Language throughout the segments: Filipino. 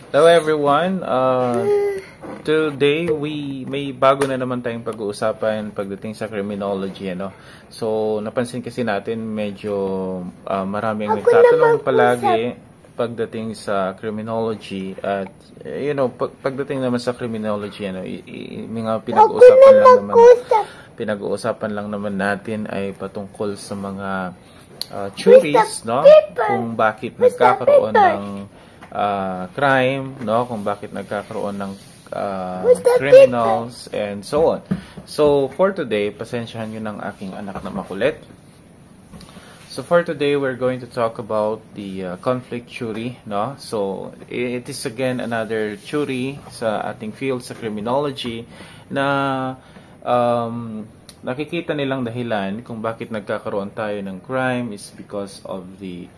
Hello everyone. Today may bago na naman tayong pag-uusapan pagdating sa criminology, ano. So napansin kasi natin medyo marami ang nagtatanong palagi pagdating sa criminology at pagdating naman sa criminology, ano, mga pinag-uusapan lang naman natin ay patungkol sa mga theories, no, kung bakit nagkakaroon ng crime, no, kung bakit nagkakaroon ng criminals and so on. So for today, pasensyahan nyo ng aking anak na makulit. So for today, we're going to talk about the conflict theory, no? So it is again another theory sa ating field sa criminology na nakikita nilang dahilan kung bakit nagkakaroon tayo ng crime is because of the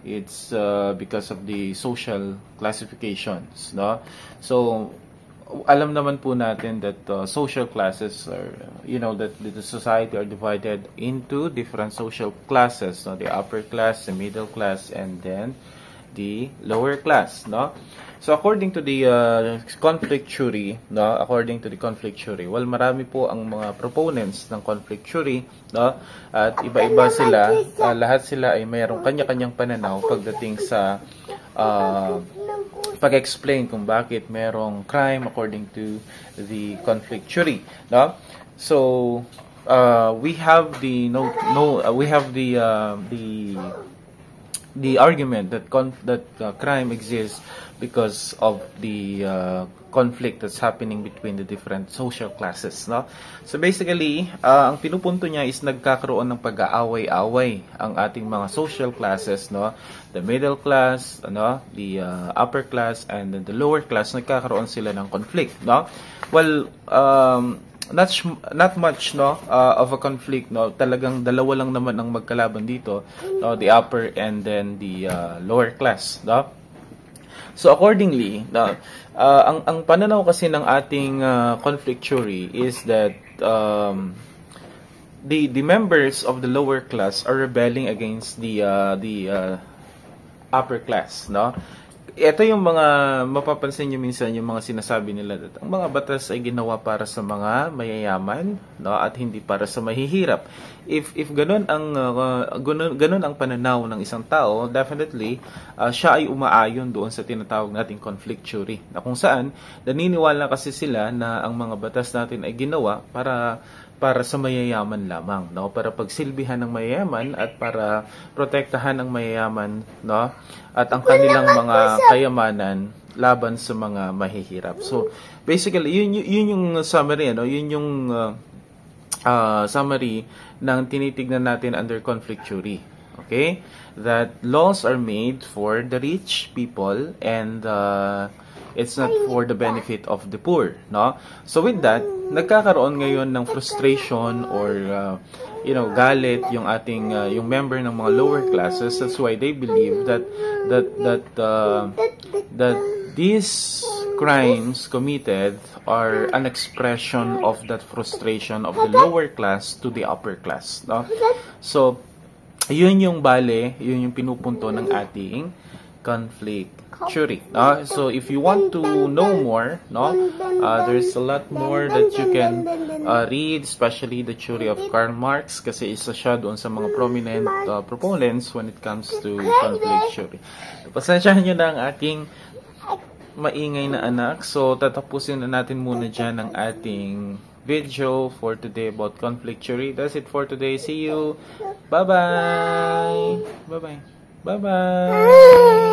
it's because of the social classifications, no? So alam naman po natin that social classes are, that the society are divided into different social classes, no? The upper class, the middle class, and then the lower class, no? So according to the conflict theory, no, well, marami po ang mga proponents ng conflict theory, no, at iba-iba sila, lahat sila ay mayroong kanya-kanyang pananaw pagdating sa pag-explain kung bakit mayroong crime according to the conflict theory, no. So we have the argument that crime exists because of the conflict that's happening between the different social classes, no? So basically, ang pinupunto niya is nagkakaroon ng pag-aaway-away ang ating mga social classes, no? The middle class, no? The upper class and then the lower class, nagkakaroon sila ng conflict, no? Well, not much, no, of a conflict, no. Talagang dalawa lang naman ang magkalaban dito, no, the upper and then the lower class, no. So accordingly, ang pananaw kasi ng ating conflict theory is that the members of the lower class are rebelling against the upper class, no. Ito yung mga mapapansin nyo minsan, yung mga sinasabi nila that ang mga batas ay ginawa para sa mga mayayaman, no, at hindi para sa mahihirap. If ganun ang pananaw ng isang tao, definitely siya ay umaayon doon sa tinatawag nating conflict theory, na kung saan naniniwala kasi sila na ang mga batas natin ay ginawa para sa mayayaman lamang, no, para pagsilbihan ng mayayaman at para protektahan ng mayayaman, no, at ang kanilang mga kayamanan laban sa mga mahihirap. So basically yun yung summary, ano, yun yung summary ng tinitignan natin under conflict theory. Okay, that laws are made for the rich people and it's not for the benefit of the poor, no? So with that, nagkakaroon ngayon ng frustration or galit yung ating yung member ng mga lower classes. That's why they believe that these crimes committed are an expression of that frustration of the lower class to the upper class, no? So yun yung pinupunto ng ating conflict theory. So if you want to know more, no, there's a lot more that you can read, especially the theory of Karl Marx, kasi isa siya doon sa mga prominent proponents when it comes to conflict theory. Pasensyahan nyo na ang aking maingay na anak. So tatapusin na natin muna dyan ang ating video for today about conflict theory. That's it for today. See you. Bye-bye. Bye-bye. Bye-bye.